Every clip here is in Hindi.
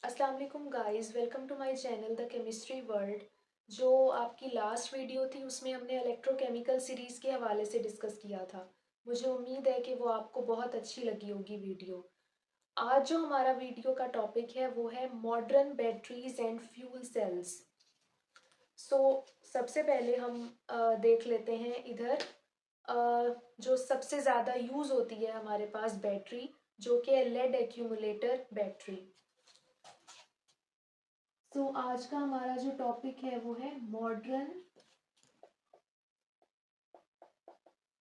अस्सलाम वालेकुम guys, welcome to my channel the chemistry world. जो आपकी लास्ट वीडियो थी उसमें हमने इलेक्ट्रोकेमिकल सीरीज़ के हवाले से डिस्कस किया था। मुझे उम्मीद है कि वो आपको बहुत अच्छी लगी होगी वीडियो। आज जो हमारा वीडियो का टॉपिक है वो है modern batteries and fuel cells. So सबसे पहले हम देख लेते हैं इधर जो सबसे ज़्यादा यूज़ होती है हमारे पास बैटरी, जो कि है लेड एक्यूमुलेटर बैटरी। आज का हमारा जो टॉपिक है वो है modern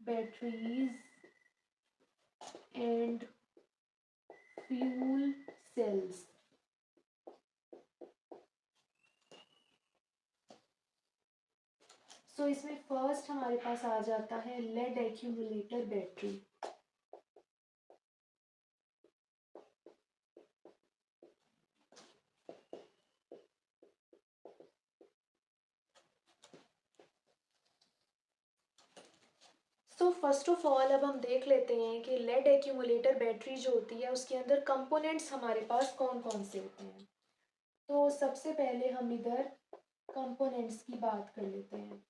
batteries and fuel cells. इसमें फर्स्ट हमारे पास आ जाता है lead accumulator battery. First of all अब हम देख लेते हैं कि लेड एक्यूमुलेटर बैटरी जो होती है उसके अंदर कंपोनेंट्स हमारे पास कौन कौन से होते हैं। तो सबसे पहले हम इधर कंपोनेंट्स की बात कर लेते हैं।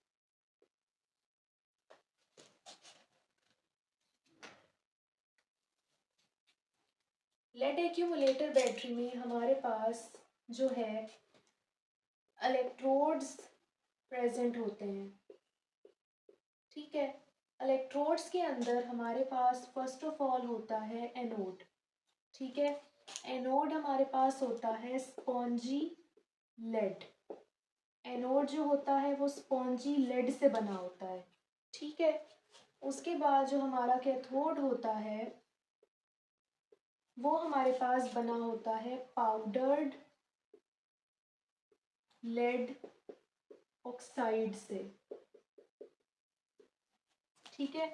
लेड एक्यूमुलेटर बैटरी में हमारे पास जो है इलेक्ट्रोड्स प्रेजेंट होते हैं। ठीक है, इलेक्ट्रोड्स के अंदर हमारे पास फर्स्ट ऑफ ऑल होता है एनोड। ठीक है, एनोड हमारे पास होता है स्पॉन्जी लेड। एनोड जो होता है वो स्पॉन्जी लेड से बना होता है। ठीक है, उसके बाद जो हमारा कैथोड होता है वो हमारे पास बना होता है पाउडर्ड लेड ऑक्साइड से। ठीक है,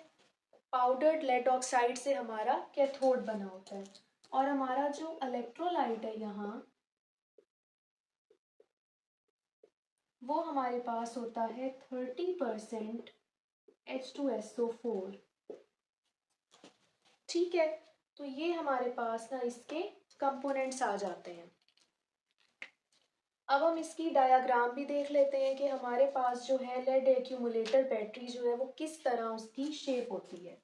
पाउडर्ड लेड ऑक्साइड से हमारा कैथोड बना होता है। और हमारा जो इलेक्ट्रोलाइट है यहाँ वो हमारे पास होता है 30% H2SO4। ठीक है, तो ये हमारे पास ना इसके कंपोनेंट्स आ जाते हैं। अब हम इसकी डायाग्राम भी देख लेते हैं कि हमारे पास जो है लेड एक्यूमुलेटर बैटरी जो है वो किस तरह उसकी शेप होती है।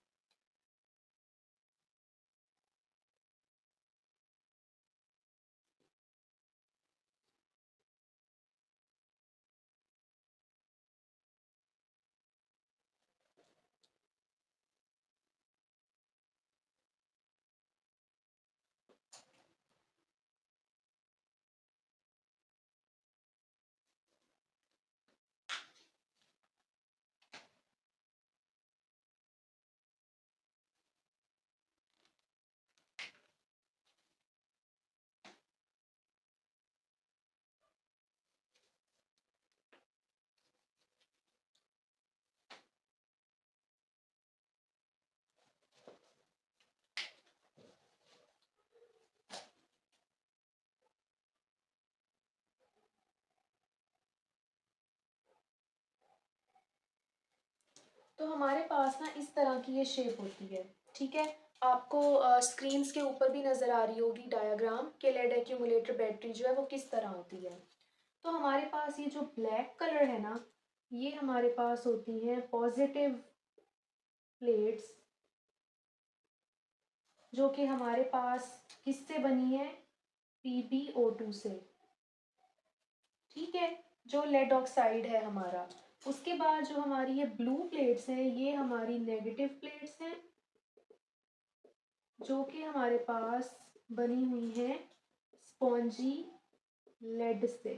तो हमारे पास ना इस तरह की ये शेप होती है। ठीक है, आपको स्क्रीन्स के ऊपर भी नज़र आ रही होगी डायग्राम कि लेड एक्यूमुलेटर बैटरी जो है वो किस तरह होती है। तो हमारे पास ये जो ब्लैक कलर है ना, ये हमारे पास होती हैं पॉजिटिव प्लेट्स, जो कि हमारे पास किससे बनी है, PbO2 से। ठीक है, जो लेड ऑक्साइड है हमारा। उसके बाद जो हमारी ये ब्लू प्लेट्स हैं ये हमारी नेगेटिव प्लेट्स हैं, जो कि हमारे पास बनी हुई है स्पॉन्जी लेड से।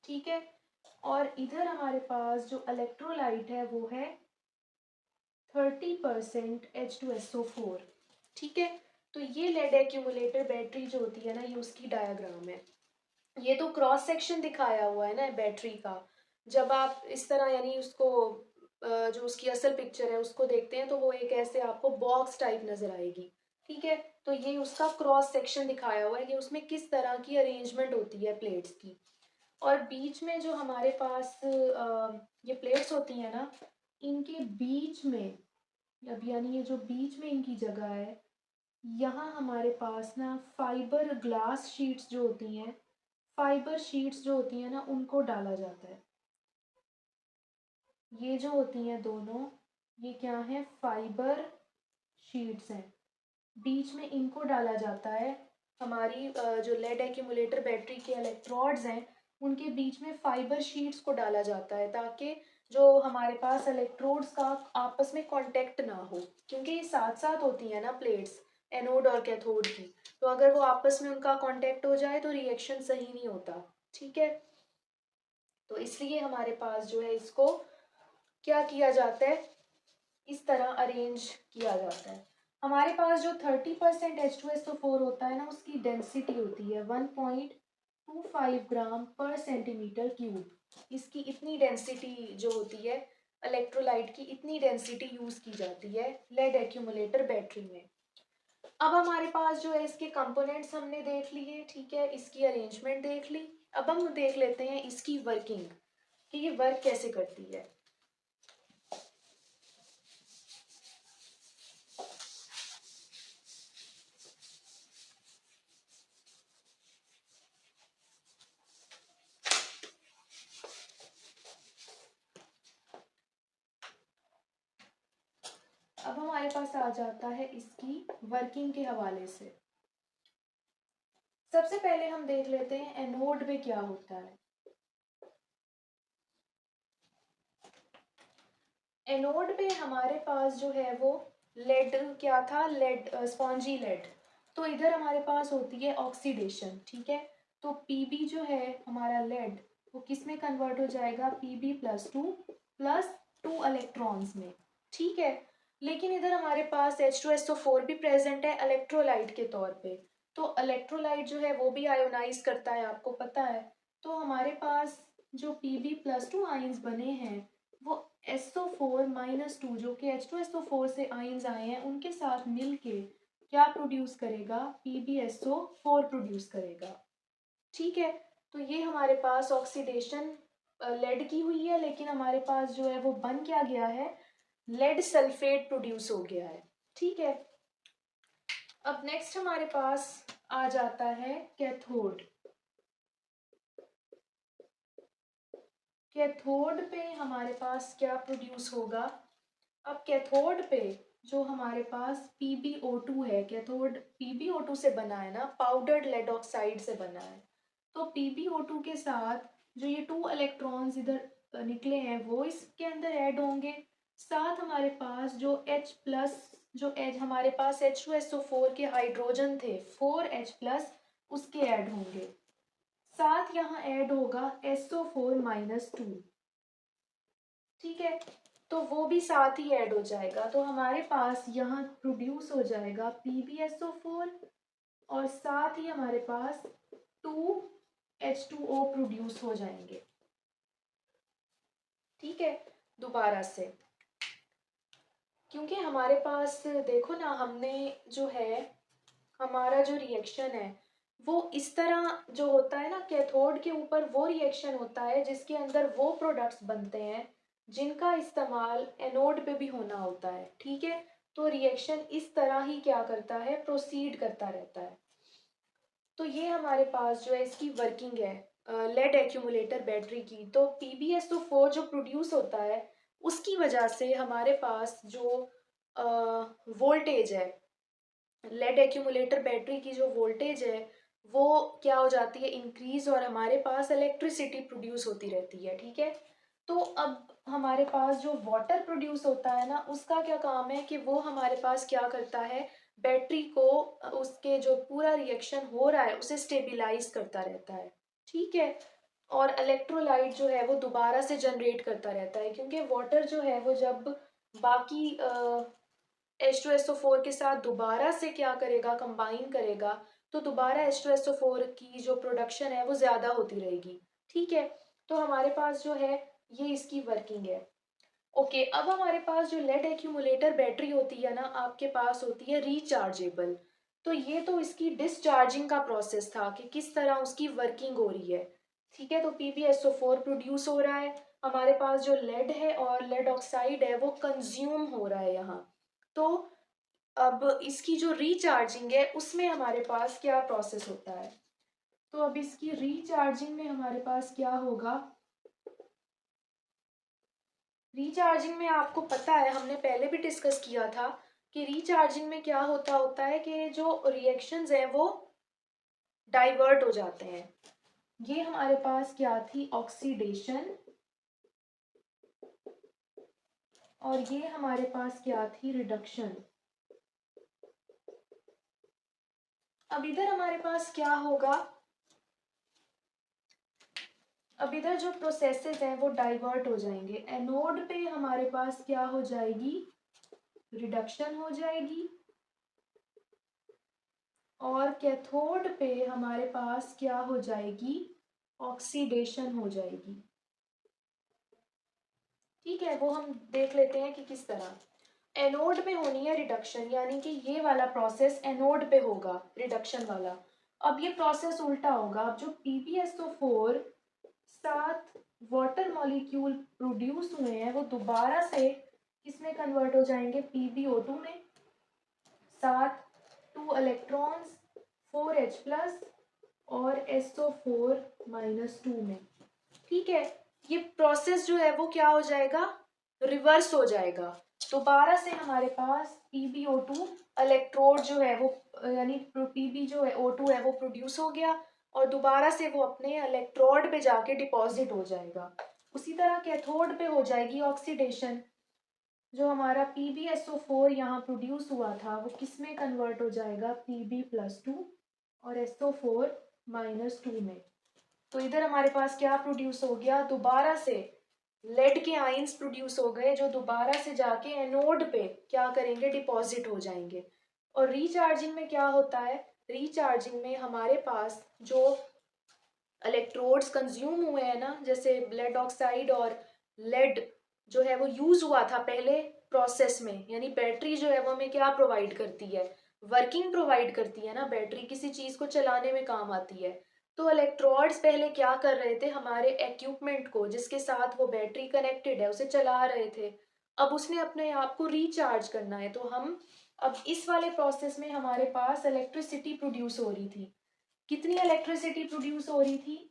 ठीक है, और इधर हमारे पास जो इलेक्ट्रोलाइट है वो है 30% H2SO4। ठीक है, तो ये लेड एक्यूमुलेटर बैटरी जो होती है ना ये उसकी डायग्राम है। ये तो क्रॉस सेक्शन दिखाया हुआ है ना बैटरी का। जब आप इस तरह यानी उसको जो उसकी असल पिक्चर है उसको देखते हैं तो वो एक ऐसे आपको बॉक्स टाइप नजर आएगी। ठीक है, तो ये उसका क्रॉस सेक्शन दिखाया हुआ है कि उसमें किस तरह की अरेंजमेंट होती है प्लेट्स की। और बीच में जो हमारे पास ये प्लेट्स होती हैं ना, इनके बीच में अब यानी ये जो बीच में इनकी जगह है यहाँ हमारे पास ना फाइबर ग्लास शीट्स जो होती हैं, फाइबर शीट्स जो होती हैं ना, उनको डाला जाता है। ये जो होती हैं दोनों, ये क्या है, फाइबर शीट्स हैं। बीच में इनको डाला जाता है। हमारी जो लेड एक्यूमुलेटर बैटरी के इलेक्ट्रोड्स हैं, उनके बीच में फाइबर शीट्स को डाला जाता है, ताकि जो हमारे पास इलेक्ट्रोड्स का आपस में कांटेक्ट ना हो, क्योंकि ये साथ साथ होती हैं ना प्लेट्स, एनोड और कैथोड की। तो अगर वो आपस में उनका कांटेक्ट हो जाए तो रिएक्शन सही नहीं होता। ठीक है, तो इसलिए हमारे पास जो है इसको क्या किया जाता है, इस तरह अरेंज किया जाता है। हमारे पास जो 30% H2SO4 होता है ना, उसकी डेंसिटी होती है 1.25 ग्राम पर सेंटीमीटर क्यूब। इसकी इतनी डेंसिटी जो होती है इलेक्ट्रोलाइट की, इतनी डेंसिटी यूज़ की जाती है लेड एक्यूमुलेटर बैटरी में। अब हमारे पास जो है इसके कंपोनेंट्स हमने देख लिए, ठीक है, इसकी अरेंजमेंट देख ली। अब हम देख लेते हैं इसकी वर्किंग, कि ये वर्क कैसे करती है। अब हमारे पास आ जाता है इसकी वर्किंग के हवाले से। सबसे पहले हम देख लेते हैं एनोड में क्या होता है। एनोड पे हमारे पास जो है वो लेड, क्या था, लेड, स्पॉन्जी लेड। तो इधर हमारे पास होती है ऑक्सीडेशन, ठीक है। तो पीबी जो है हमारा लेड, वो किस में कन्वर्ट हो जाएगा, पीबी प्लस टू इलेक्ट्रॉन्स में, ठीक है। लेकिन इधर हमारे पास H2SO4 भी प्रेजेंट है इलेक्ट्रोलाइट के तौर पे। तो इलेक्ट्रोलाइट जो है वो भी आयोनाइज करता है, आपको पता है। तो हमारे पास जो Pb+2 आयंस बने हैं, वो SO4-2 जो कि H2SO4 से आयंस आए हैं, उनके साथ मिलके क्या प्रोड्यूस करेगा, PbSO4 प्रोड्यूस करेगा, ठीक है। तो ये हमारे पास ऑक्सीडेशन लेड की हुई है, लेकिन हमारे पास जो है वो बन क्या गया है, लेड सल्फेट प्रोड्यूस हो गया है, ठीक है। अब नेक्स्ट हमारे पास आ जाता है कैथोड। कैथोड पे हमारे पास क्या प्रोड्यूस होगा। अब कैथोड पे जो हमारे पास PbO2 है, कैथोड PbO2 से बना है ना, पाउडर्ड लेड ऑक्साइड से बना है। तो PbO2 के साथ जो ये 2 इलेक्ट्रॉन्स इधर निकले हैं, वो इसके अंदर ऐड होंगे। साथ हमारे पास जो H+, जो H हमारे पास H2SO4 के हाइड्रोजन थे 4H+, उसके ऐड होंगे। साथ यहाँ ऐड होगा SO4-2, ठीक है। तो वो भी साथ ही ऐड हो जाएगा। तो हमारे पास यहाँ प्रोड्यूस हो जाएगा PbSO4, और साथ ही हमारे पास 2H2O प्रोड्यूस हो जाएंगे, ठीक है। दोबारा से, क्योंकि हमारे पास देखो ना, हमने जो है हमारा जो रिएक्शन है वो इस तरह जो होता है ना, कैथोड के ऊपर वो रिएक्शन होता है जिसके अंदर वो प्रोडक्ट्स बनते हैं जिनका इस्तेमाल एनोड पे भी होना होता है, ठीक है। तो रिएक्शन इस तरह ही क्या करता है, प्रोसीड करता रहता है। तो ये हमारे पास जो है इसकी वर्किंग है लेड एक्यूमुलेटर बैटरी की। तो PbSO4 जो प्रोड्यूस होता है, उसकी वजह से हमारे पास जो वोल्टेज है, लेड एक्यूमुलेटर बैटरी की जो वोल्टेज है वो क्या हो जाती है, इंक्रीज, और हमारे पास इलेक्ट्रिसिटी प्रोड्यूस होती रहती है, ठीक है। तो अब हमारे पास जो वाटर प्रोड्यूस होता है ना, उसका क्या काम है कि वो हमारे पास क्या करता है, बैटरी को उसके जो पूरा रिएक्शन हो रहा है उसे स्टेबिलाईज करता रहता है, ठीक है। और इलेक्ट्रोलाइट जो है वो दोबारा से जनरेट करता रहता है, क्योंकि वाटर जो है वो जब बाकी H2SO4 के साथ दोबारा से क्या करेगा, कंबाइन करेगा, तो दोबारा H2SO4 की जो प्रोडक्शन है वो ज़्यादा होती रहेगी, ठीक है। तो हमारे पास जो है ये इसकी वर्किंग है। ओके, अब हमारे पास जो लेड एक्यूमुलेटर बैटरी होती है ना, आपके पास होती है रिचार्जेबल। तो ये तो इसकी डिस्चार्जिंग का प्रोसेस था कि किस तरह उसकी वर्किंग हो रही है, ठीक है। तो PbSO4 प्रोड्यूस हो रहा है, हमारे पास जो लेड है और लेड ऑक्साइड है वो कंज्यूम हो रहा है यहाँ। तो अब इसकी जो रीचार्जिंग है उसमें हमारे पास क्या प्रोसेस होता है। तो अब इसकी रीचार्जिंग में हमारे पास क्या होगा। रीचार्जिंग में आपको पता है, हमने पहले भी डिस्कस किया था कि रीचार्जिंग में क्या होता है कि जो रिएक्शंस हैं वो डाइवर्ट हो जाते हैं। ये हमारे पास क्या थी, ऑक्सीडेशन, और ये हमारे पास क्या थी, रिडक्शन। अब इधर हमारे पास क्या होगा, अब इधर जो प्रोसेसेस हैं वो डाइवर्ट हो जाएंगे। एनोड पे हमारे पास क्या हो जाएगी, रिडक्शन हो जाएगी, और कैथोड पे हमारे पास क्या हो जाएगी, ऑक्सीडेशन हो जाएगी। ठीक है, वो हम देख लेते हैं कि किस तरह। एनोड पे होनी है रिडक्शन, यानी कि ये वाला प्रोसेस एनोड पे होगा, रिडक्शन वाला। अब ये प्रोसेस उल्टा होगा। अब जो PbSO4 सात वाटर मॉलिक्यूल प्रोड्यूस हुए हैं वो दोबारा से किसमें कन्वर्ट हो जाएंगे, PbO2 में। सात 2 इलेक्ट्रॉन्स 4H+ और SO4-2 में। ठीक है, ये प्रोसेस जो है वो क्या हो जाएगा, रिवर्स हो जाएगा। दोबारा से हमारे पास PbO2 इलेक्ट्रोड जो है वो, यानी Pb जो है O2 है वो प्रोड्यूस हो गया, और दोबारा से वो अपने इलेक्ट्रोड पे जाके डिपॉजिट हो जाएगा। उसी तरह कैथोड पे हो जाएगी ऑक्सीडेशन। जो हमारा PbSO4 यहाँ प्रोड्यूस हुआ था वो किस में कन्वर्ट हो जाएगा, Pb+2 और SO4-2 में। तो इधर हमारे पास क्या प्रोड्यूस हो गया, दोबारा से लेड के आयंस प्रोड्यूस हो गए, जो दोबारा से जाके एनोड पे क्या करेंगे, डिपॉजिट हो जाएंगे। और रीचार्जिंग में क्या होता है, रीचार्जिंग में हमारे पास जो इलेक्ट्रोड्स कंज्यूम हुए हैं ना, जैसे लेड ऑक्साइड और लेड जो है वो यूज हुआ था पहले प्रोसेस में, यानी बैटरी जो है वो हमें क्या प्रोवाइड करती है, वर्किंग प्रोवाइड करती है ना, बैटरी किसी चीज को चलाने में काम आती है। तो इलेक्ट्रोड्स पहले क्या कर रहे थे, हमारे इक्विपमेंट को जिसके साथ वो बैटरी कनेक्टेड है उसे चला रहे थे। अब उसने अपने आप को रिचार्ज करना है, तो हम अब इस वाले प्रोसेस में हमारे पास इलेक्ट्रिसिटी प्रोड्यूस हो रही थी। कितनी इलेक्ट्रिसिटी प्रोड्यूस हो रही थी,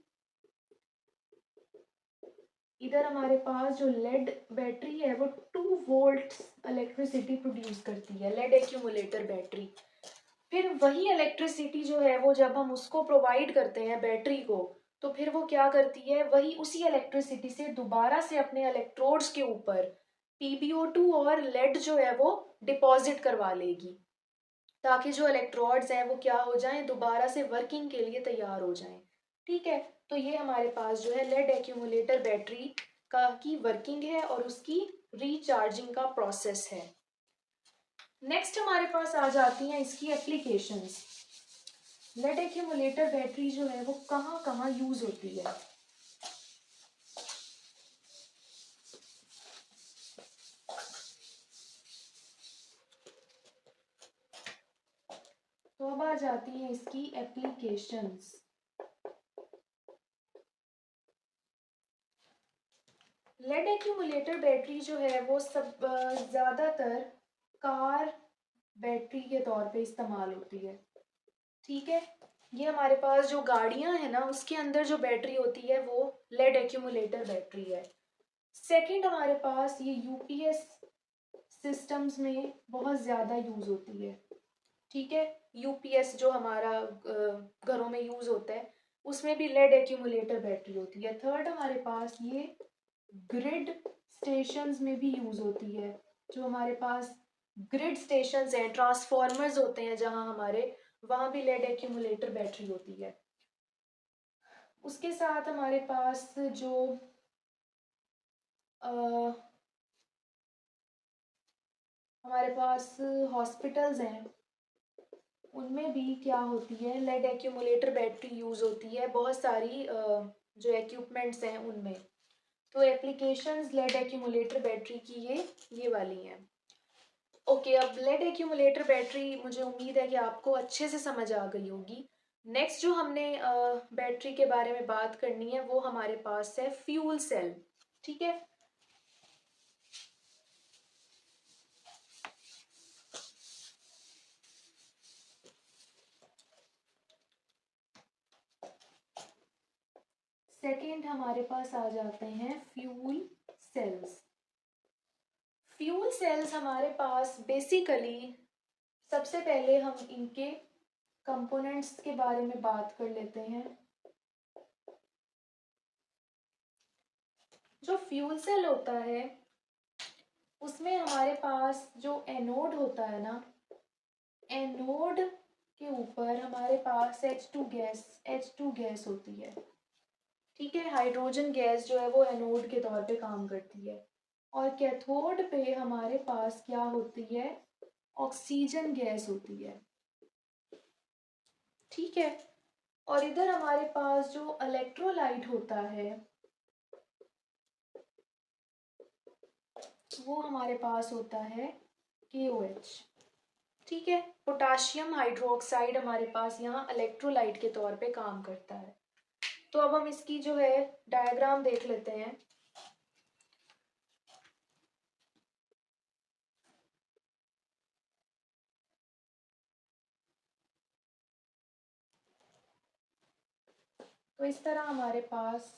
इधर हमारे पास जो लेड बैटरी है वो 2 वोल्ट इलेक्ट्रिसिटी प्रोड्यूस करती है, लेड एक्यूमुलेटर बैटरी। फिर वही इलेक्ट्रिसिटी जो है वो जब हम उसको प्रोवाइड करते हैं बैटरी को, तो फिर वो क्या करती है, वही उसी इलेक्ट्रिसिटी से दोबारा से अपने इलेक्ट्रोड्स के ऊपर PbO2 और लेड जो है वो डिपॉजिट करवा लेगी, ताकि जो इलेक्ट्रोड्स हैं वो क्या हो जाएं, दोबारा से वर्किंग के लिए तैयार हो जाएं। ठीक है, तो ये हमारे पास जो है लेड एक्यूमुलेटर बैटरी का की वर्किंग है और उसकी रीचार्जिंग का प्रोसेस है। नेक्स्ट हमारे पास आ जाती हैं इसकी एप्लीकेशंस। लेड एक्यूमुलेटर बैटरी जो है वो कहाँ कहाँ यूज होती है। तो अब आ जाती है इसकी एप्लीकेशंस। लेड एक्यूमुलेटर बैटरी जो है वो सब ज़्यादातर कार बैटरी के तौर पे इस्तेमाल होती है। ठीक है, ये हमारे पास जो गाड़ियां हैं ना उसके अंदर जो बैटरी होती है वो लेड एक्यूमुलेटर बैटरी है। सेकंड हमारे पास ये यूपीएस सिस्टम्स में बहुत ज़्यादा यूज़ होती है। ठीक है, यूपीएस जो हमारा घरों में यूज़ होता है उसमें भी लेड एक्यूमुलेटर बैटरी होती है। थर्ड हमारे पास ये ग्रिड स्टेशंस में भी यूज़ होती है। जो हमारे पास ग्रिड स्टेशंस हैं, ट्रांसफॉर्मर्स होते हैं जहां हमारे, वहां भी लेड एक्यूमुलेटर बैटरी होती है। उसके साथ हमारे पास जो आ, हमारे पास हॉस्पिटल्स हैं उनमें भी क्या होती है, लेड एक्यूमुलेटर बैटरी यूज़ होती है, बहुत सारी जो इक्विपमेंट्स हैं उनमें। तो एप्लीकेशंस लेड एक्यूमुलेटर बैटरी की ये वाली हैं। ओके, अब लेड एक्यूमुलेटर बैटरी मुझे उम्मीद है कि आपको अच्छे से समझ आ गई होगी। नेक्स्ट जो हमने बैटरी के बारे में बात करनी है वो हमारे पास है फ्यूल सेल। ठीक है, सेकंड हमारे पास आ जाते हैं फ्यूल सेल्स। फ्यूल सेल्स हमारे पास बेसिकली, सबसे पहले हम इनके कंपोनेंट्स के बारे में बात कर लेते हैं। जो फ्यूल सेल होता है उसमें हमारे पास जो एनोड होता है ना, एनोड के ऊपर हमारे पास H2 गैस होती है। ठीक है, हाइड्रोजन गैस जो है वो एनोड के तौर पे काम करती है। और कैथोड पे हमारे पास क्या होती है, ऑक्सीजन गैस होती है। ठीक है, और इधर हमारे पास जो इलेक्ट्रोलाइट होता है वो हमारे पास होता है KOH। ठीक है, पोटाशियम हाइड्रोक्साइड हमारे पास यहाँ इलेक्ट्रोलाइट के तौर पे काम करता है। तो अब हम इसकी जो है डायग्राम देख लेते हैं। तो इस तरह हमारे पास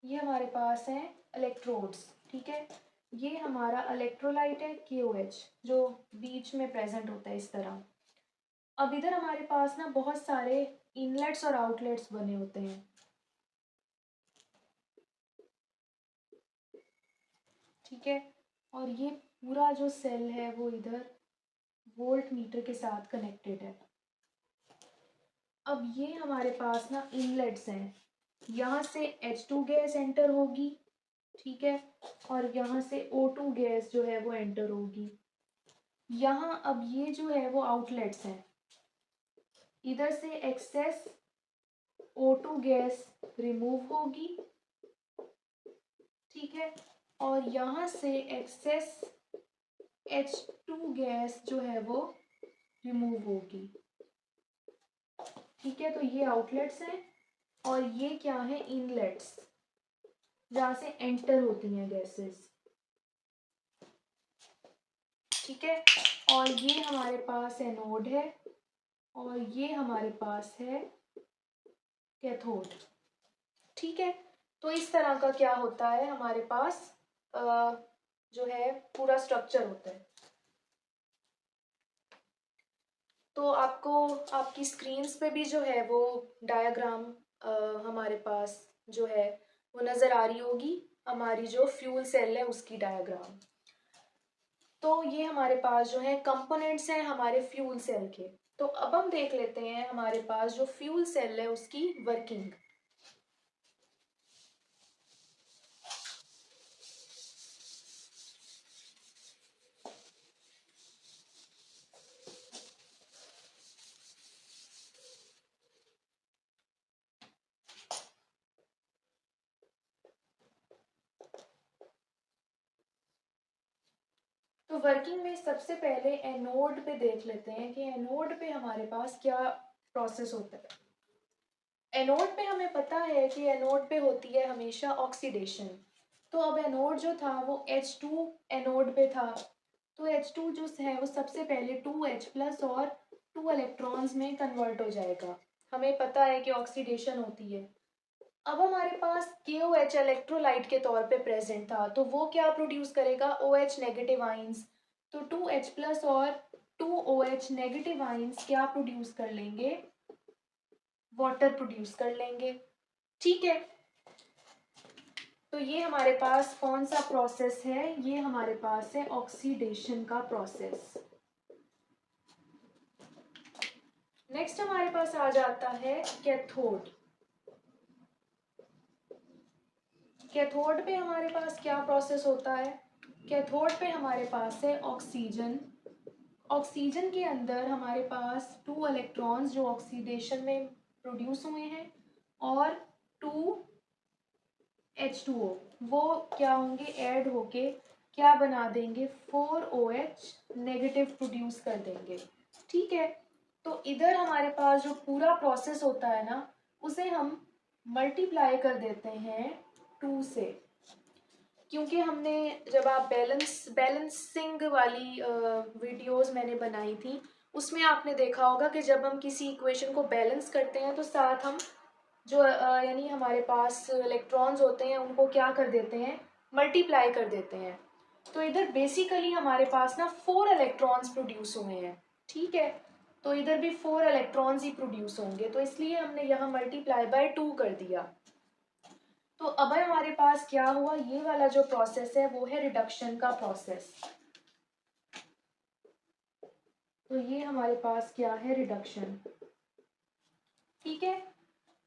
ये हमारे पास हैं इलेक्ट्रोड्स। ठीक है, ये हमारा इलेक्ट्रोलाइट है KOH जो बीच में प्रेजेंट होता है इस तरह। अब इधर हमारे पास ना बहुत सारे इनलेट्स और आउटलेट्स बने होते हैं। ठीक है, और ये पूरा जो सेल है वो इधर वोल्ट मीटर के साथ कनेक्टेड है। अब ये हमारे पास ना इनलेट्स हैं, यहाँ से H2 गैस एंटर होगी। ठीक है, और यहाँ से O2 गैस जो है वो एंटर होगी। यहाँ अब ये जो है वो आउटलेट्स हैं, इधर से एक्सेस O2 गैस रिमूव होगी। ठीक है, और यहाँ से एक्सेस H2 गैस जो है वो रिमूव होगी। ठीक है, तो ये आउटलेट्स हैं और ये क्या है, इनलेट्स जहाँ से एंटर होती हैं गैसेस। ठीक है, और ये हमारे पास एनोड है और ये हमारे पास है कैथोड। ठीक है, तो इस तरह का क्या होता है हमारे पास जो है पूरा स्ट्रक्चर होता है। तो आपको आपकी स्क्रीन्स पे भी जो है वो डायग्राम हमारे पास जो है वो नज़र आ रही होगी, हमारी जो फ्यूल सेल है उसकी डायग्राम। तो ये हमारे पास जो है कंपोनेंट्स हैं हमारे फ्यूल सेल के। तो अब हम देख लेते हैं हमारे पास जो फ्यूल सेल है उसकी वर्किंग। तो वर्किंग में सबसे पहले एनोड पे देख लेते हैं कि एनोड पे हमारे पास क्या प्रोसेस होता है। एनोड पे हमें पता है कि एनोड पे होती है हमेशा ऑक्सीडेशन। तो अब एनोड जो था वो H2 एनोड पे था, तो H2 जो है वो सबसे पहले 2H+ और 2 इलेक्ट्रॉन्स में कन्वर्ट हो जाएगा। हमें पता है कि ऑक्सीडेशन होती है। अब हमारे पास KOH इलेक्ट्रोलाइट के तौर पे प्रेजेंट था, तो वो क्या प्रोड्यूस करेगा, OH नेगेटिव आइंस। तो 2H+ और 2OH नेगेटिव आइंस क्या प्रोड्यूस कर लेंगे, वाटर प्रोड्यूस कर लेंगे। ठीक है, तो ये हमारे पास कौन सा प्रोसेस है, ये हमारे पास है ऑक्सीडेशन का प्रोसेस। नेक्स्ट हमारे पास आ जाता है कैथोड। कैथोड पे हमारे पास क्या प्रोसेस होता है, कैथोड पे हमारे पास है ऑक्सीजन। ऑक्सीजन के अंदर हमारे पास 2 इलेक्ट्रॉन्स जो ऑक्सीडेशन में प्रोड्यूस हुए हैं और 2H2O वो क्या होंगे, ऐड होके क्या बना देंगे, 4OH नेगेटिव प्रोड्यूस कर देंगे। ठीक है, तो इधर हमारे पास जो पूरा प्रोसेस होता है ना उसे हम मल्टीप्लाई कर देते हैं 2 से। क्योंकि हमने जब आप बैलेंसिंग वाली वीडियोस मैंने बनाई थी, उसमें आपने देखा होगा कि जब हम किसी इक्वेशन को बैलेंस करते हैं तो साथ हम जो यानी हमारे पास इलेक्ट्रॉन्स होते हैं उनको क्या कर देते हैं, मल्टीप्लाई कर देते हैं। तो इधर बेसिकली हमारे पास ना 4 इलेक्ट्रॉन्स प्रोड्यूस हुए हैं, ठीक है। तो इधर भी 4 इलेक्ट्रॉन्स ही प्रोड्यूस होंगे, तो इसलिए हमने यहाँ मल्टीप्लाई बाय 2 कर दिया। तो अब हमारे पास क्या हुआ, ये वाला जो प्रोसेस है वो है रिडक्शन का प्रोसेस। तो ये हमारे पास क्या है, रिडक्शन, ठीक है।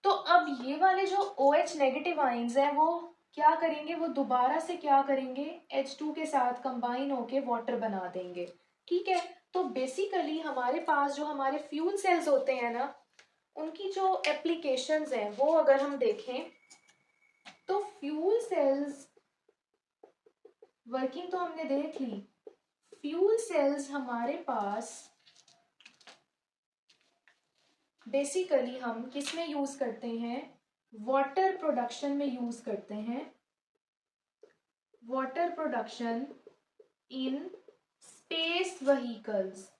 तो अब ये वाले जो OH नेगेटिव आइंस हैं वो क्या करेंगे, वो दोबारा से क्या करेंगे, H2 के साथ कंबाइन होके वाटर बना देंगे, ठीक है। तो बेसिकली हमारे पास जो हमारे फ्यूल सेल्स होते हैं ना, उनकी जो एप्लीकेशंस हैं वो अगर हम देखें तो फ्यूल सेल्स वर्किंग तो हमने देख ली। फ्यूल सेल्स हमारे पास बेसिकली हम किस में यूज करते हैं, वाटर प्रोडक्शन में यूज करते हैं, water production in space vehicles.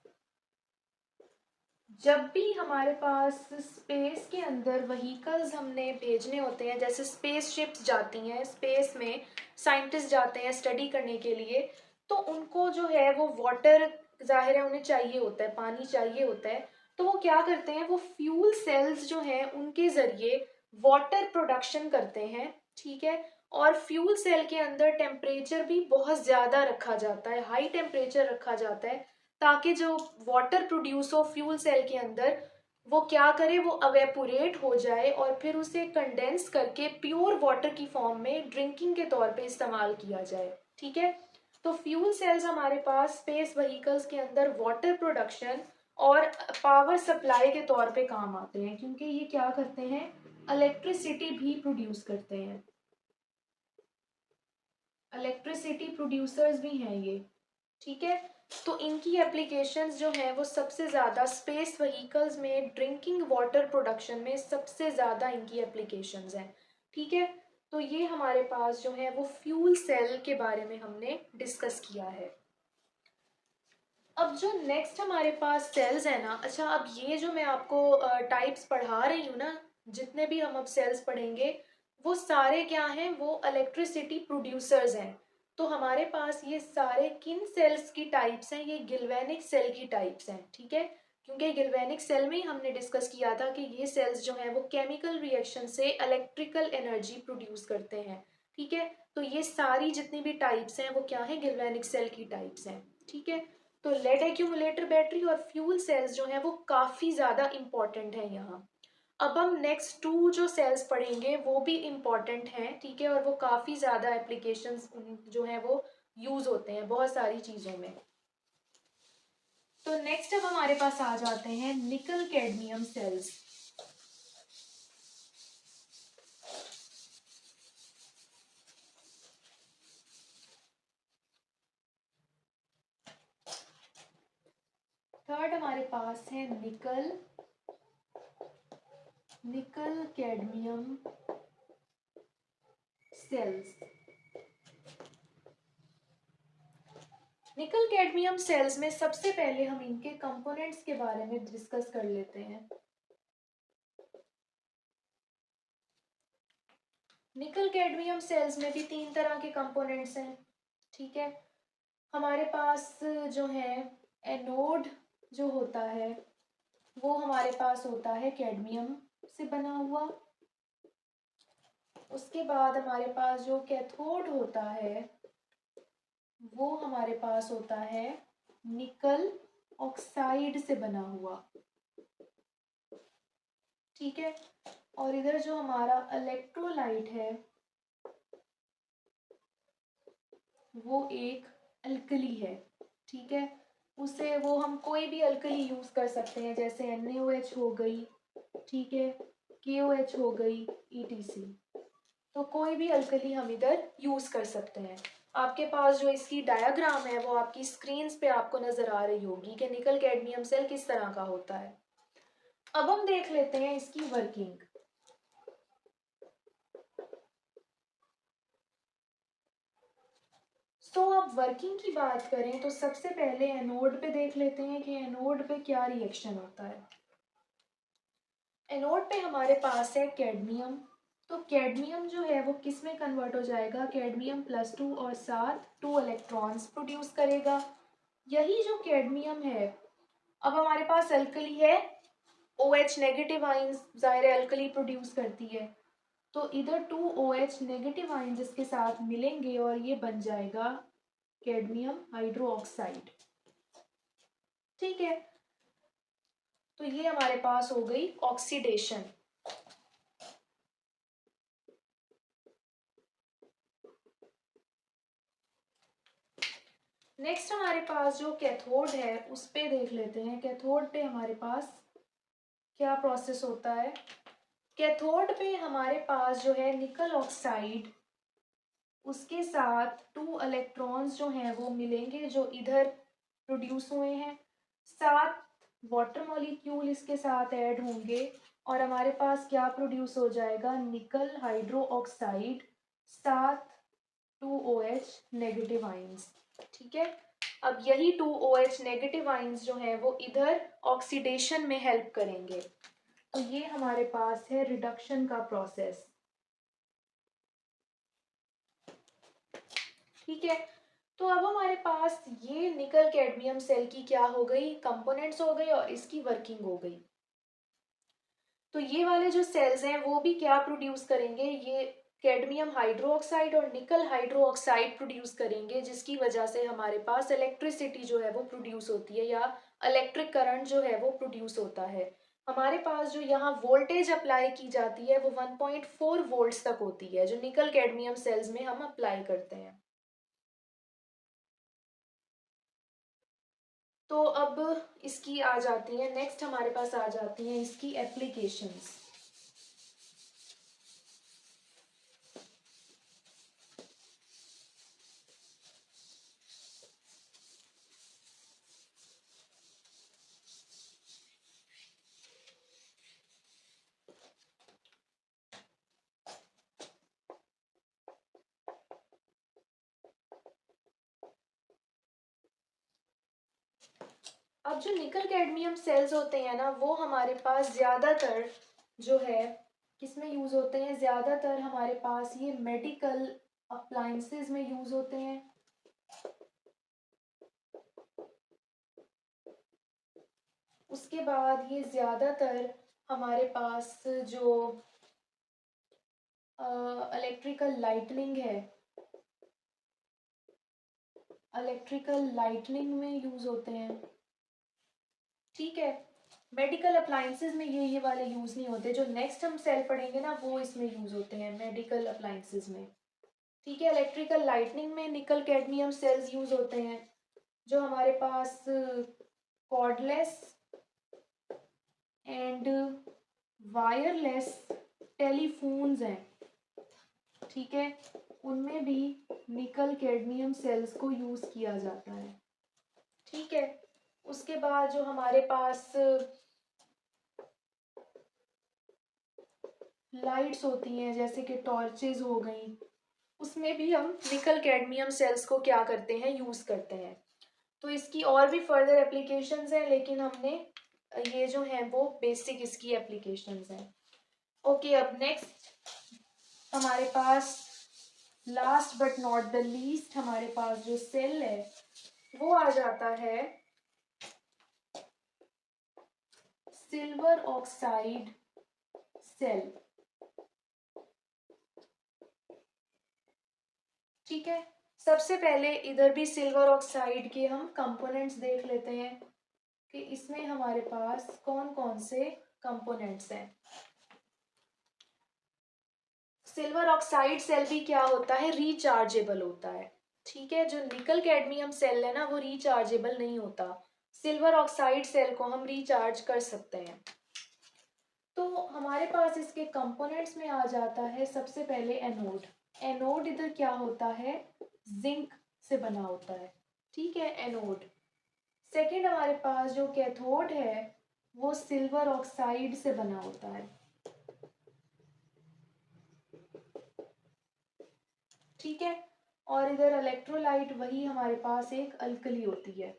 जब भी हमारे पास स्पेस के अंदर व्हीकल्स हमने भेजने होते हैं, जैसे स्पेस शिप्स जाती हैं स्पेस में, साइंटिस्ट जाते हैं स्टडी करने के लिए, तो उनको जो है वो वाटर, जाहिर है उन्हें चाहिए होता है, पानी चाहिए होता है। तो वो क्या करते हैं, वो फ्यूल सेल्स जो हैं उनके जरिए वाटर प्रोडक्शन करते हैं, ठीक है। और फ्यूल सेल के अंदर टेम्परेचर भी बहुत ज़्यादा रखा जाता है, हाई टेम्परेचर रखा जाता है, ताकि जो वाटर प्रोड्यूस हो फ्यूल सेल के अंदर वो क्या करे, वो अवेपोरेट हो जाए और फिर उसे कंडेंस करके प्योर वाटर की फॉर्म में ड्रिंकिंग के तौर पे इस्तेमाल किया जाए, ठीक है। तो फ्यूल सेल्स हमारे पास स्पेस व्हीकल्स के अंदर वाटर प्रोडक्शन और पावर सप्लाई के तौर पे काम आते हैं, क्योंकि ये क्या करते हैं, इलेक्ट्रिसिटी भी प्रोड्यूस करते हैं, इलेक्ट्रिसिटी प्रोड्यूसर्स भी हैं ये, ठीक है। तो इनकी एप्लीकेशंस जो हैं वो सबसे ज़्यादा स्पेस व्हीकल्स में, ड्रिंकिंग वाटर प्रोडक्शन में सबसे ज़्यादा इनकी एप्लीकेशंस हैं, ठीक है। तो ये हमारे पास जो है वो फ्यूल सेल के बारे में हमने डिस्कस किया है। अब जो नेक्स्ट हमारे पास सेल्स है ना, अच्छा अब ये जो मैं आपको टाइप्स पढ़ा रही हूँ ना, जितने भी हम अब सेल्स पढ़ेंगे वो सारे क्या हैं, वो इलेक्ट्रिसिटी प्रोड्यूसर्स हैं। तो हमारे पास ये सारे किन सेल्स की टाइप्स हैं, ये गिल्वेनिक सेल की टाइप्स हैं, ठीक है। क्योंकि गिल्वेनिक सेल में ही हमने डिस्कस किया था कि ये सेल्स जो हैं वो केमिकल रिएक्शन से इलेक्ट्रिकल एनर्जी प्रोड्यूस करते हैं, ठीक है। तो ये सारी जितनी भी टाइप्स हैं वो क्या है, गिल्वेनिक सेल की टाइप्स हैं, ठीक है। तो लेड एक्यूमुलेटर बैटरी और फ्यूल सेल्स जो हैं वो काफ़ी ज़्यादा इम्पॉर्टेंट हैं यहाँ। अब हम नेक्स्ट 2 जो सेल्स पढ़ेंगे वो भी इम्पॉर्टेंट हैं, ठीक है, और वो काफ़ी ज़्यादा एप्लीकेशंस जो हैं वो यूज़ होते हैं बहुत सारी चीज़ों में। तो नेक्स्ट अब हमारे पास आ जाते हैं निकल कैडमियम सेल्स। थर्ड हमारे पास है nickel cadmium cells. Nickel cadmium cells में सबसे पहले हम इनके कंपोनेंट्स के बारे में डिस्कस कर लेते हैं। निकल कैडमियम सेल्स में भी 3 तरह के कंपोनेंट्स हैं, ठीक है। हमारे पास जो है एनोड जो होता है वो हमारे पास होता है कैडमियम से बना हुआ। उसके बाद हमारे पास जो कैथोड होता है वो हमारे पास होता है निकल ऑक्साइड से बना हुआ, ठीक है। और इधर जो हमारा इलेक्ट्रोलाइट है वो एक अल्कली है, ठीक है। उसे वो हम कोई भी अल्कली यूज कर सकते हैं, जैसे NaOH हो गई, ठीक है, KOH हो गई, ETC। तो कोई भी अल्कली हम इधर यूज कर सकते हैं। आपके पास जो इसकी डायग्राम है वो आपकी स्क्रीन पे आपको नजर आ रही होगी कि निकल कैडमियम सेल किस तरह का होता है। अब हम देख लेते हैं इसकी वर्किंग। तो अब वर्किंग की बात करें तो सबसे पहले एनोड पे देख लेते हैं कि एनोड पे क्या रिएक्शन होता है। एनोड पे हमारे पास है कैडमियम। तो कैडमियम जो है वो किस में कन्वर्ट हो जाएगा, कैडमियम +2 और साथ 2 इलेक्ट्रॉन्स प्रोड्यूस करेगा। यही जो कैडमियम है, अब हमारे पास अल्कली है, OH नेगेटिव आइंस ज़ाहिर अल्कली प्रोड्यूस करती है, तो इधर 2 OH नेगेटिव आइंस इसके साथ मिलेंगे और ये बन जाएगा कैडमियम हाइड्रोक्साइड। ठीक है, तो ये हमारे पास हो गई ऑक्सीडेशन। नेक्स्ट हमारे पास जो कैथोड है उस पे देख लेते हैं। कैथोड पे हमारे पास क्या प्रोसेस होता है। कैथोड पे हमारे पास जो है निकल ऑक्साइड, उसके साथ 2 इलेक्ट्रॉन्स जो हैं वो मिलेंगे जो इधर प्रोड्यूस हुए हैं, 7 वाटर मॉलिक्यूल इसके साथ ऐड होंगे और हमारे पास क्या प्रोड्यूस हो जाएगा, निकल हाइड्रो ऑक्साइड, साथ 2OH नेगेटिव आइंस। ठीक है, अब यही 2OH नेगेटिव आइंस जो है वो इधर ऑक्सीडेशन में हेल्प करेंगे। तो ये हमारे पास है रिडक्शन का प्रोसेस। ठीक है, तो अब हमारे पास ये निकल कैडमियम सेल की क्या हो गई, कंपोनेंट्स हो गई और इसकी वर्किंग हो गई। तो ये वाले जो सेल्स हैं वो भी क्या प्रोड्यूस करेंगे, ये कैडमियम हाइड्रोक्साइड और निकल हाइड्रोक्साइड प्रोड्यूस करेंगे, जिसकी वजह से हमारे पास इलेक्ट्रिसिटी जो है वो प्रोड्यूस होती है या इलेक्ट्रिक करंट जो है वो प्रोड्यूस होता है। हमारे पास जो यहाँ वोल्टेज अप्लाई की जाती है वो 1.4 वोल्ट्स तक होती है, जो निकल कैडमियम सेल्स में हम अप्लाई करते हैं। तो अब इसकी आ जाती है, नेक्स्ट हमारे पास आ जाती हैं इसकी एप्लीकेशंस। अब जो निकल कैडमियम सेल्स होते हैं ना वो हमारे पास ज़्यादातर जो है किस में यूज़ होते हैं, ज़्यादातर हमारे पास ये मेडिकल अप्लायंसेस में यूज़ होते हैं। उसके बाद ये ज़्यादातर हमारे पास जो इलेक्ट्रिकल लाइटनिंग है, इलेक्ट्रिकल लाइटनिंग में यूज़ होते हैं। ठीक है, मेडिकल अप्लायंसेस में ये वाले यूज़ नहीं होते। जो नेक्स्ट हम सेल पढ़ेंगे ना वो इसमें यूज़ होते हैं मेडिकल अप्लायंसेस में। ठीक है, इलेक्ट्रिकल लाइटनिंग में निकल कैडमियम सेल्स यूज़ होते हैं। जो हमारे पास कॉर्डलेस एंड वायरलेस टेलीफोन्स हैं, ठीक है, उनमें भी निकल कैडमियम सेल्स को यूज़ किया जाता है। ठीक है, उसके बाद जो हमारे पास लाइट्स होती हैं जैसे कि टॉर्चेज हो गई, उसमें भी हम निकल कैडमियम सेल्स को क्या करते हैं, यूज़ करते हैं। तो इसकी और भी फर्दर एप्लीकेशंस हैं, लेकिन हमने ये जो हैं वो बेसिक इसकी एप्लीकेशंस हैं। ओके, अब नेक्स्ट हमारे पास last but not the least हमारे पास जो सेल है वो आ जाता है सिल्वर ऑक्साइड सेल। ठीक है, सबसे पहले इधर भी सिल्वर ऑक्साइड के हम कंपोनेंट्स देख लेते हैं कि इसमें हमारे पास कौन कौन से कंपोनेंट्स हैं। सिल्वर ऑक्साइड सेल भी क्या होता है, रिचार्जेबल होता है। ठीक है, जो निकल कैडमियम सेल है ना वो रिचार्जेबल नहीं होता, सिल्वर ऑक्साइड सेल को हम रिचार्ज कर सकते हैं। तो हमारे पास इसके कंपोनेंट्स में आ जाता है सबसे पहले एनोड। एनोड इधर क्या होता है, जिंक से बना होता है। ठीक है, एनोड। सेकंड हमारे पास जो कैथोड है वो सिल्वर ऑक्साइड से बना होता है। ठीक है, और इधर इलेक्ट्रोलाइट वही हमारे पास एक अल्कली होती है।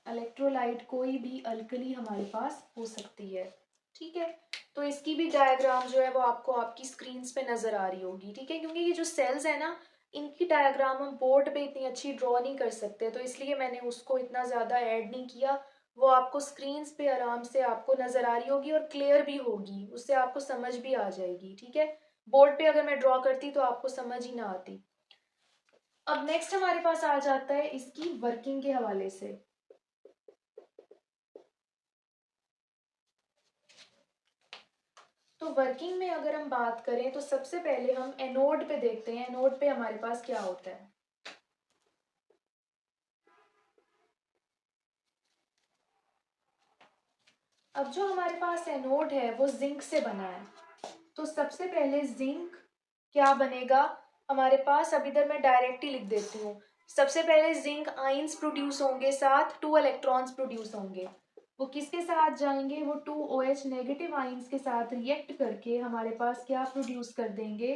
इलेक्ट्रोलाइट कोई भी अल्कली हमारे पास हो सकती है, ठीक है। तो इसकी भी डायग्राम जो है वो आपको आपकी स्क्रीन पे नज़र आ रही होगी, ठीक है, क्योंकि ये जो सेल्स है ना, इनकी डायग्राम हम बोर्ड पे इतनी अच्छी ड्रॉ नहीं कर सकते, तो इसलिए मैंने उसको इतना ज़्यादा ऐड नहीं किया। वो आपको स्क्रीन पे आराम से आपको नज़र आ रही होगी और क्लियर भी होगी, उससे आपको समझ भी आ जाएगी, ठीक है। बोर्ड पे अगर मैं ड्रॉ करती तो आपको समझ ही ना आती। अब नेक्स्ट हमारे पास आ जाता है इसकी वर्किंग के हवाले से। तो वर्किंग में अगर हम बात करें तो सबसे पहले हम एनोड पे देखते हैं, एनोड पे हमारे पास क्या होता है। अब जो हमारे पास एनोड है वो जिंक से बना है, तो सबसे पहले जिंक क्या बनेगा हमारे पास। अब इधर मैं डायरेक्टली लिख देती हूँ। सबसे पहले जिंक आइंस प्रोड्यूस होंगे, साथ 2 इलेक्ट्रॉन्स प्रोड्यूस होंगे। वो किसके साथ जाएंगे, वो 2OH नेगेटिव आइंस के साथ रिएक्ट करके हमारे पास क्या प्रोड्यूस कर देंगे,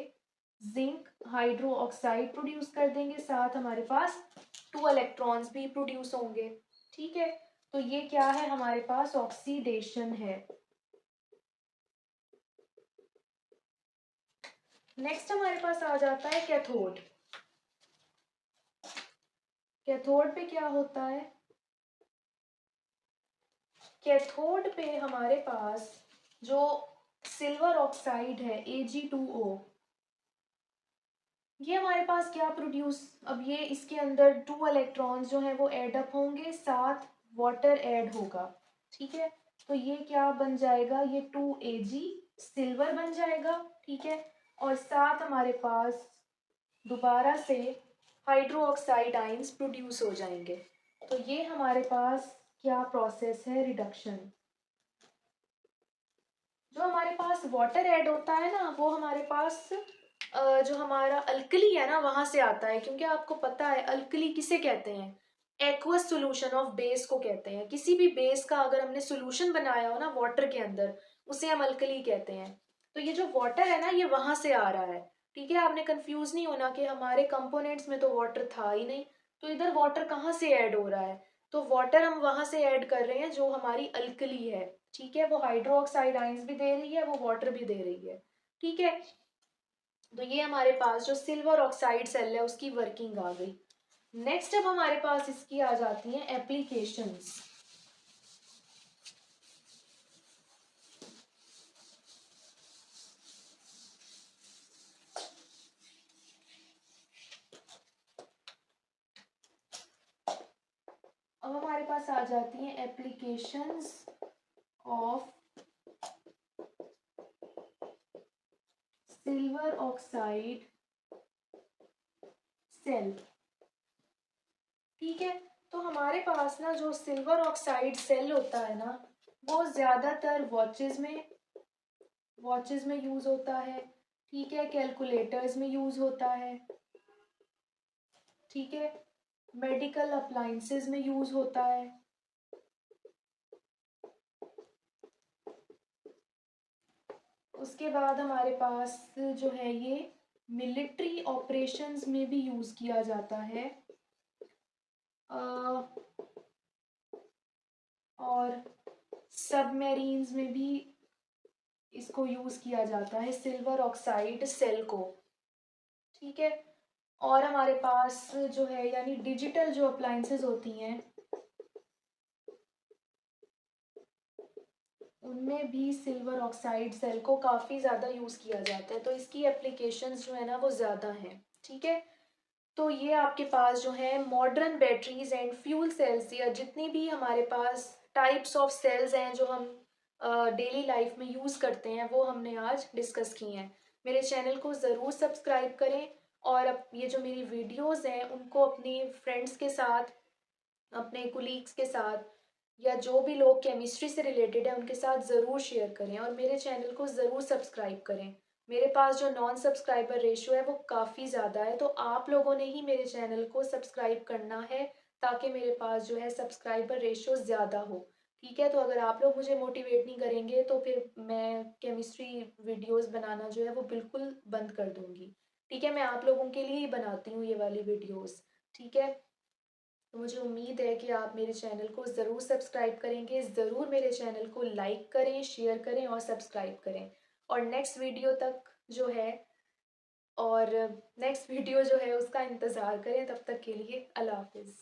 जिंक हाइड्रो ऑक्साइड प्रोड्यूस कर देंगे, साथ हमारे पास 2 इलेक्ट्रॉन्स भी प्रोड्यूस होंगे, ठीक है। तो ये क्या है, हमारे पास ऑक्सीडेशन है। नेक्स्ट हमारे पास आ जाता है कैथोड। कैथोड पे क्या होता है, कैथोड पे हमारे पास जो सिल्वर ऑक्साइड है Ag2O, ये हमारे पास क्या प्रोड्यूस, अब ये इसके अंदर 2 इलेक्ट्रॉन्स जो हैं वो ऐड अप होंगे, साथ वाटर ऐड होगा, ठीक है। तो ये क्या बन जाएगा, ये 2Ag सिल्वर बन जाएगा, ठीक है। और साथ हमारे पास दोबारा से हाइड्रो ऑक्साइड आइंस प्रोड्यूस हो जाएंगे। तो ये हमारे पास क्या प्रोसेस है, रिडक्शन। जो हमारे पास वाटर ऐड होता है ना, वो हमारे पास जो हमारा अल्कली है ना वहां से आता है, क्योंकि आपको पता है अल्कली किसे कहते हैं, एक्वस सोल्यूशन ऑफ बेस को कहते हैं। किसी भी बेस का अगर हमने सोल्यूशन बनाया हो ना वाटर के अंदर, उसे हम अल्कली कहते हैं। तो ये जो वाटर है ना, ये वहां से आ रहा है, ठीक है। आपने कंफ्यूज नहीं होना कि हमारे कंपोनेंट्स में तो वाटर था ही नहीं, तो इधर वाटर कहाँ से ऐड हो रहा है, तो वाटर हम वहां से ऐड कर रहे हैं जो हमारी अल्कली है, ठीक है। वो हाइड्रो ऑक्साइड आइंस भी दे रही है, वो वाटर भी दे रही है, ठीक है। तो ये हमारे पास जो सिल्वर ऑक्साइड सेल है उसकी वर्किंग आ गई। नेक्स्ट अब हमारे पास इसकी आ जाती हैं एप्लीकेशंस। अब हमारे पास आ जाती हैं applications of silver oxide cell, ठीक है। तो हमारे पास ना जो सिल्वर ऑक्साइड सेल होता है ना, वो ज्यादातर वॉचेस में यूज होता है, ठीक है, कैलकुलेटर्स में यूज होता है, ठीक है, मेडिकल अप्लायंसेस में यूज होता है, उसके बाद हमारे पास जो है ये मिलिट्री ऑपरेशंस में भी यूज किया जाता है, और सबमेरीन्स में भी इसको यूज किया जाता है सिल्वर ऑक्साइड सेल को, ठीक है। और हमारे पास जो है यानी डिजिटल जो अप्लायंसेस होती हैं उनमें भी सिल्वर ऑक्साइड सेल को काफ़ी ज़्यादा यूज़ किया जाता है, तो इसकी एप्लीकेशंस जो है ना वो ज़्यादा हैं, ठीक है। तो ये आपके पास जो है modern batteries and fuel sales, या जितनी भी हमारे पास टाइप्स ऑफ सेल्स हैं जो हम डेली लाइफ में यूज़ करते हैं, वो हमने आज डिस्कस की हैं। मेरे चैनल को ज़रूर सब्सक्राइब करें, और अब ये जो मेरी वीडियोस हैं उनको अपनी फ्रेंड्स के साथ, अपने कुलीग्स के साथ, या जो भी लोग केमिस्ट्री से रिलेटेड है उनके साथ ज़रूर शेयर करें, और मेरे चैनल को ज़रूर सब्सक्राइब करें। मेरे पास जो नॉन सब्सक्राइबर रेशो है वो काफ़ी ज़्यादा है, तो आप लोगों ने ही मेरे चैनल को सब्सक्राइब करना है, ताकि मेरे पास जो है सब्सक्राइबर रेशो ज़्यादा हो। ठीक है? तो अगर आप लोग मुझे मोटिवेट नहीं करेंगे तो फिर मैं केमिस्ट्री वीडियोज़ बनाना जो है वो बिल्कुल बंद कर दूँगी। ठीक है? मैं आप लोगों के लिए ही बनाती हूँ ये वाली वीडियोज़। ठीक है? तो मुझे उम्मीद है कि आप मेरे चैनल को ज़रूर सब्सक्राइब करेंगे, ज़रूर मेरे चैनल को लाइक करें, शेयर करें और सब्सक्राइब करें। और नेक्स्ट वीडियो जो है उसका इंतज़ार करें, तब तक के लिए अल्लाह हाफ़िज़।